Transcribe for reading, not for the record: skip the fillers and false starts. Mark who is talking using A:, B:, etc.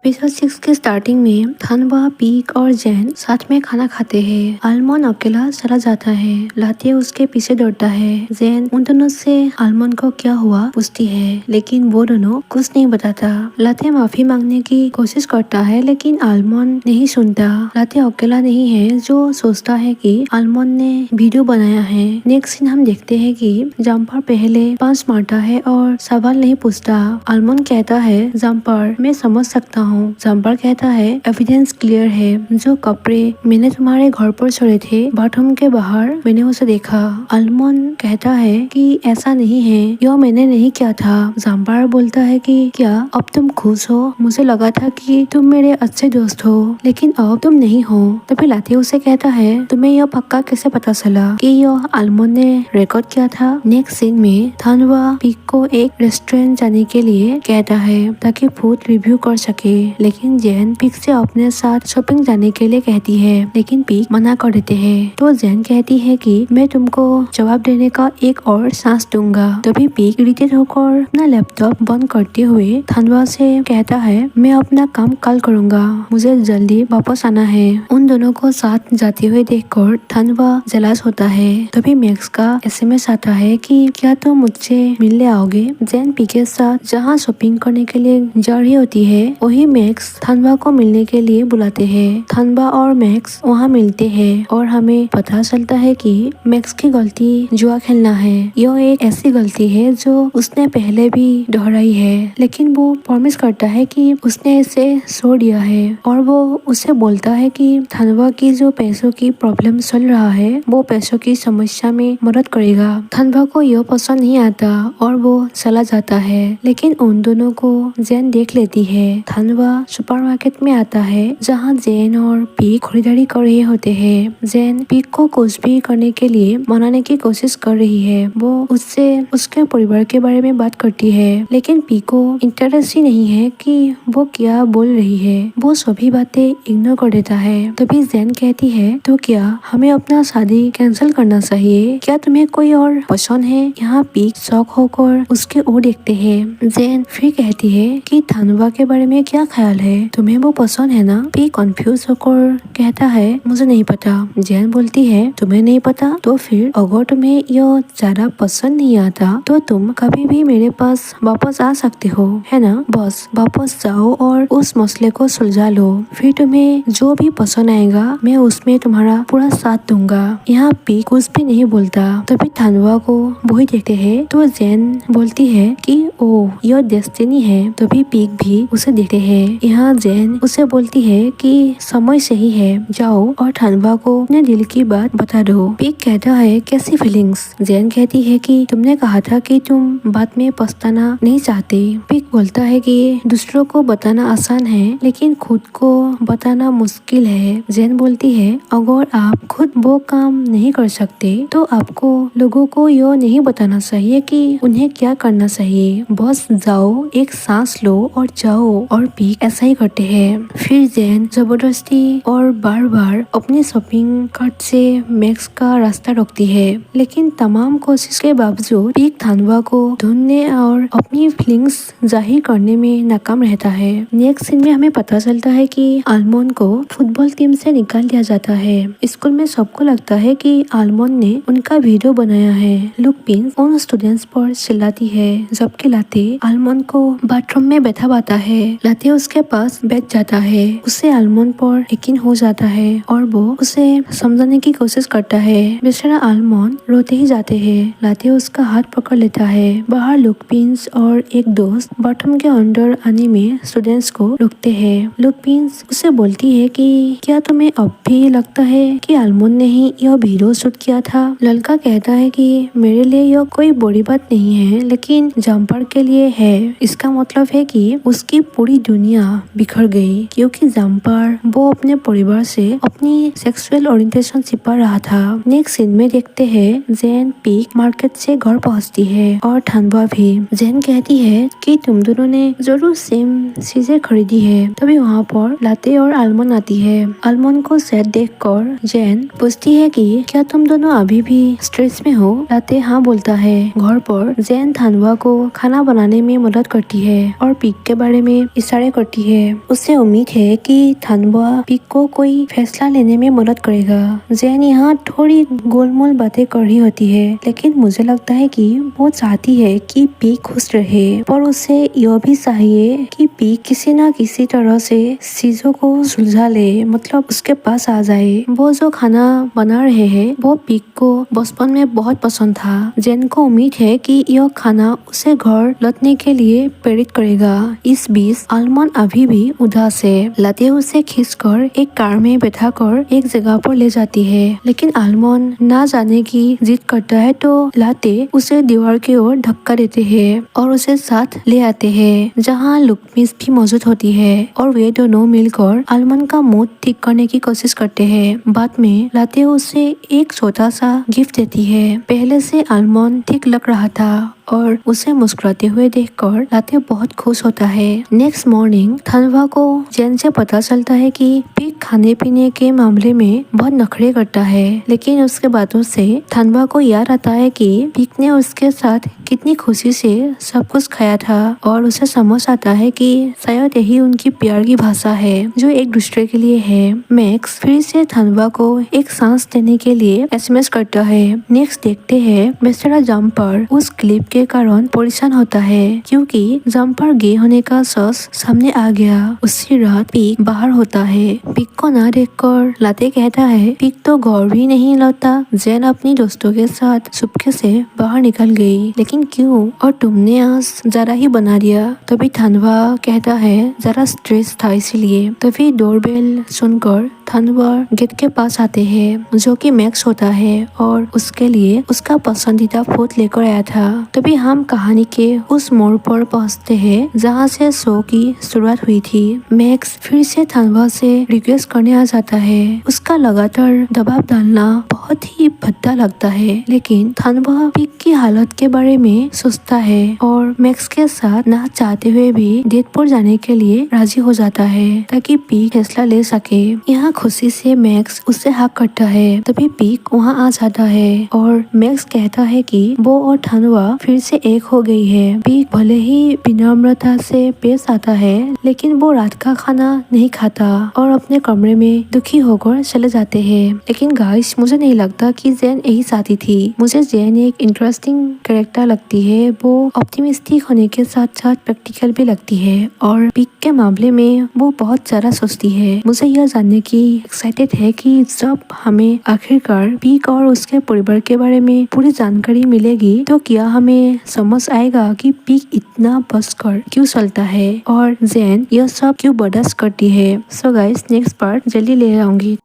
A: Episode 6 के starting में थानवा, peak और जैन साथ में खाना खाते हैं। आलमोंड अकेला चला जाता है। लाते उसके पीछे दौड़ता है। जैन उन दोनों से आलमोंड को क्या हुआ पूछती है, लेकिन वो दोनों कुछ नहीं बताता। लाते माफी मांगने की कोशिश करता है, लेकिन आलमोंड नहीं सुनता। लाते अकेला नहीं है जो सोचता है कि आलमोंड ने वीडियो बनाया है। नेक्स्ट सीन हम देखते हैं कि जम्पर पहले पांच मारता है और सवाल नहीं पूछता। आलमोंड कहता है, जम्पर मैं समझ सकता हूँ। जम्पर कहता है, एविडेंस क्लियर है। जो कपड़े मैंने तुम्हारे घर पर छोड़े थे बाथरूम के बाहर, मैंने उसे देखा। आलमोंड कहता है कि ऐसा नहीं है, यह मैंने नहीं किया था। जम्पर बोलता है कि क्या अब तुम खुश हो? मुझे लगा था कि तुम मेरे अच्छे दोस्त हो, लेकिन अब तुम नहीं हो। तभी लाते उसे कहता है, तुम्हें यह पक्का कैसे पता चला कि यह आलमोंड ने रिकॉर्ड किया था? नेक्स्ट सीन में थानवा पीक को एक रेस्टोरेंट जाने के लिए कहता है ताकि फूड रिव्यू कर सके, लेकिन जैन पीक से अपने साथ शॉपिंग जाने के लिए कहती है, लेकिन पीक मना कर देते हैं। तो जैन कहती है कि मैं तुमको जवाब देने का एक और चांस दूंगा। तभी पीक इरिटेट होकर अपना लैपटॉप बंद करते हुए थानवा से कहता है, मैं अपना काम कल करूंगा, मुझे जल्दी वापस आना है। उन दोनों को साथ जाते हुए देखकर थानवा जलास होता है। तभी मैक्स का SMS आता है कि क्या तुम मुझसे मिलने आओगे? जैन पीक के साथ जहाँ शॉपिंग करने के लिए जा रही होती है, वही मैक्स थानवा को मिलने के लिए बुलाते हैं। थानवा और मैक्स वहाँ मिलते हैं और हमें पता चलता है कि मैक्स की गलती जुआ खेलना है। यह एक ऐसी गलती है जो उसने पहले भी दोहराई है, लेकिन वो प्रॉमिस करता है कि उसने इसे छोड़ दिया है। और वो उसे बोलता है कि थानवा की जो पैसों की प्रॉब्लम चल रहा है, वो पैसों की समस्या में मदद करेगा। थानवा को यह पसंद नहीं आता और वो चला जाता है, लेकिन उन दोनों को जैन देख लेती है। थानवा सुपरमार्केट में आता है जहाँ जैन और पीक खरीदारी कर रहे होते हैं। जैन पीक को कुछ भी करने के लिए मनाने की कोशिश कर रही है। वो उससे उसके परिवार के बारे में बात करती है, लेकिन पीक को इंटरेस्ट ही नहीं है कि वो क्या बोल रही है। वो सभी बातें इग्नोर कर देता है। तभी जैन कहती है, तो क्या हमें अपना शादी कैंसिल करना चाहिए? क्या तुम्हें कोई और पसंद है? यहाँ पीक शॉक होकर उसके ओर देखते हैं। जैन फिर कहती है कि थानवा के बारे में क्या ख्याल है? तुम्हें वो पसंद है ना? पीक कंफ्यूज होकर कहता है, मुझे नहीं पता। जैन बोलती है, तुम्हें नहीं पता? तो फिर अगर तुम्हें यह ज्यादा पसंद नहीं आता तो तुम कभी भी मेरे पास वापस आ सकते हो, है ना? बस वापस जाओ और उस मसले को सुलझा लो। फिर तुम्हें जो भी पसंद आएगा मैं उसमें तुम्हारा पूरा साथ दूंगा। यहाँ पीक कुछ भी नहीं बोलता। तभी थानवा को वही देखते हैं तो जैन बोलती है कि ओह, यह डेस्टिनी है। तभी पीक भी उसे देखते हैं। यहाँ जैन उसे बोलती है कि समय सही है, जाओ और थानवा को अपने दिल की बात बता दो। पीक कहता है, कैसी फीलिंग्स? जैन कहती है कि तुमने कहा था कि तुम बाद में पछताना नहीं चाहते। पीक बोलता है कि दूसरों को बताना आसान है, लेकिन खुद को बताना मुश्किल है। जैन बोलती है, अगर आप खुद वो काम नहीं कर सकते तो आपको लोगों को यह नहीं बताना चाहिए कि उन्हें क्या करना चाहिए। बस जाओ, एक सांस लो और जाओ। और पीक ऐसा ही करते हैं। फिर जैन जबरदस्ती और बार बार अपने शॉपिंग कार्ट से मैक्स का रास्ता रोकती है, लेकिन तमाम कोशिश के बावजूद पीक थानवा को ढूंढने और अपनी फीलिंग्स जाहिर करने में नाकाम रहता है। नेक्स्ट सीन में हमें पता चलता है कि आलमोंड को फुटबॉल टीम से निकाल दिया जाता है। स्कूल में सबको लगता है कि आलमोंड ने उनका वीडियो बनाया है। लुक पिंस उन स्टूडेंट्स पर चिल्लाती है, जबकि लाते आलमोंड को बाथरूम में बैठा पाता है। लाते उसके पास बैठ जाता है। उसे आलमोंड पर यकीन हो जाता है और वो उसे समझाने की कोशिश करता है। बेचारा आलमोंड रोते ही जाते हैं। लाते उसका हाथ पकड़ लेता है। बाहर लुक पिंस और एक दोस्त बाथरूम के अंदर आने में स्टूडेंट्स को रोकते हैं। लुक पिंस उसे बोलती है कि क्या तुम्हें अब भी लगता है कि आलमोंड ने ही यह वीडियो शूट किया था? लड़का कहता है कि मेरे लिए यह कोई बड़ी बात नहीं है, लेकिन जम्पर के लिए है। इसका मतलब है कि उसकी पूरी दुनिया बिखर गई क्योंकि जम्पर वो अपने परिवार से अपनी सेक्सुअल ओरिएंटेशन छिपा रहा था। नेक्स्ट सीन में देखते हैं जैन पीक मार्केट से घर पहुंचती है और थानवा भी। जैन कहती है कि तुम दोनों ने जरूर सेम चीजें खरीदी है। तभी वहाँ पर लाते और आलमोंड आती है। आलमोंड को सैड देखकर जैन पूछती है कि क्या तुम दोनों अभी भी स्ट्रेस में हो? लाते हाँ बोलता है। घर पर जैन थानवा को खाना बनाने में मदद करती है और पीक के बारे में इशारे करती है। उसे उम्मीद है कि थानवा पीक को कोई फैसला लेने में मदद करेगा। जैन यहाँ थोड़ी गोलमोल बातें कर रही होती है, लेकिन मुझे लगता है कि वो चाहती है कि पीक खुश रहे, पर उसे यह भी चाहिए कि पीक किसी न किसी तरह से चीजों को सुलझा ले, मतलब उसके पास आ जाए। वो जो खाना बना रहे हैं वो पीक को बचपन में बहुत पसंद था। जैन को उम्मीद है कि यह खाना उसे घर लौटने के लिए प्रेरित करेगा। इस बीच आलमंड अभी भी उदास है। लाते उसे खींचकर एक कार में बैठाकर एक जगह पर ले जाती है, लेकिन आलमंड ना जाने की जिद करता है तो लाते उसे दीवार की ओर धक्का देते हैं और उसे साथ ले आते हैं, जहाँ लुकमिस भी मौजूद होती है और वे दोनों मिलकर आलमंड का मूड ठीक करने की कोशिश करते हैं। बाद में लाते उसे एक छोटा सा गिफ्ट देती है। पहले से आलमंड ठीक लग रहा था और उसे मुस्कुराते हुए देखकर लाते बहुत खुश होता है। नेक्स्ट मॉर्निंग थानवा को जैन से पता चलता है कि पीक खाने पीने के मामले में बहुत नखरे करता है, लेकिन उसके बातों से थानवा को याद आता है कि पीक ने उसके साथ कितनी खुशी से सब कुछ खाया था और उसे समझ आता है कि शायद यही उनकी प्यार की भाषा है जो एक दूसरे के लिए है। मैक्स फिर से थानवा को एक सांस देने के लिए एसएमएस करता है। नेक्स्ट देखते हैं बेचारा जम्पर उस क्लिप के कारण परेशान होता है क्योंकि जम्पर गे होने का सच सामने आ गया। उसी रात पीक बाहर होता है। पीक को ना देखकर लाते कहता है पीक तो घर भी नहीं लौटा। जैन अपनी दोस्तों के साथ चुपके से बाहर निकल गई, लेकिन क्यों? और तुमने आज जरा ही बना दिया। तभी थानवा कहता है जरा स्ट्रेस था इसलिए। तभी डोरबेल सुनकर थानवा गेट के पास आते हैं, जो कि मैक्स होता है और उसके लिए उसका पसंदीदा फूड लेकर आया था। तभी हम कहानी के उस मोड़ पर पहुंचते हैं जहां से शो की शुरुआत हुई थी। मैक्स फिर से थानवा से रिक्वेस्ट करने आ जाता है। उसका लगातार दबाव डालना बहुत ही भद्दा लगता है, लेकिन थानवा पीक की हालत के बारे में सोचता है और मैक्स के साथ ना चाहते हुए भी डेट पर जाने के लिए राजी हो जाता है ताकि पीक फैसला ले सके। यहाँ खुशी से मैक्स उससे हक करता है। तभी पीक वहाँ आ जाता है और मैक्स कहता है कि वो और थानवा फिर से एक हो गई है। पीक भले ही विनम्रता से पेश आता है, लेकिन वो रात का खाना नहीं खाता और अपने कमरे में दुखी होकर चले जाते हैं। लेकिन गाइस, मुझे नहीं लगता कि जैन यही चाहती थी। मुझे जैन एक इंटरेस्टिंग कैरेक्टर लगती है। वो ऑप्टिमिस्टिक होने के साथ साथ प्रैक्टिकल भी लगती है और पीक के मामले में वो बहुत ज्यादा सोचती है। मुझे यह जानने की एक्साइटेड है कि जब हमें आखिरकार पीक और उसके परिवार के बारे में पूरी जानकारी मिलेगी तो क्या हमें समझ आएगा कि पीक इतना बचकर क्यों चलता है और जैन यह सब क्यों बर्दाश्त करती है। सो गाइस, नेक्स्ट पार्ट जल्दी ले आऊंगी।